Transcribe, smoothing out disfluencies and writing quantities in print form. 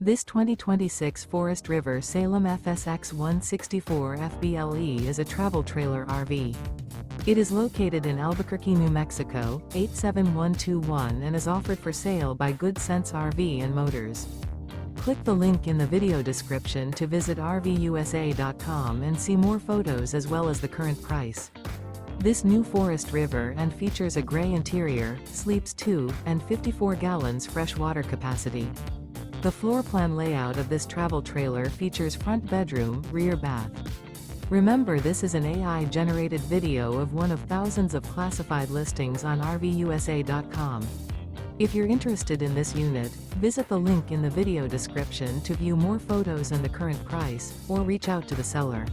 This 2026 Forest River Salem FSX 164 FBLE is a travel trailer RV. It is located in Albuquerque, New Mexico, 87121 and is offered for sale by Good Sense RV and Motors. Click the link in the video description to visit RVUSA.com and see more photos as well as the current price. This new Forest River and features a gray interior, sleeps 2 and 54 gallons fresh water capacity. The floor plan layout of this travel trailer features front bedroom, rear bath. Remember, this is an AI-generated video of one of thousands of classified listings on RVUSA.com. If you're interested in this unit, visit the link in the video description to view more photos and the current price, or reach out to the seller.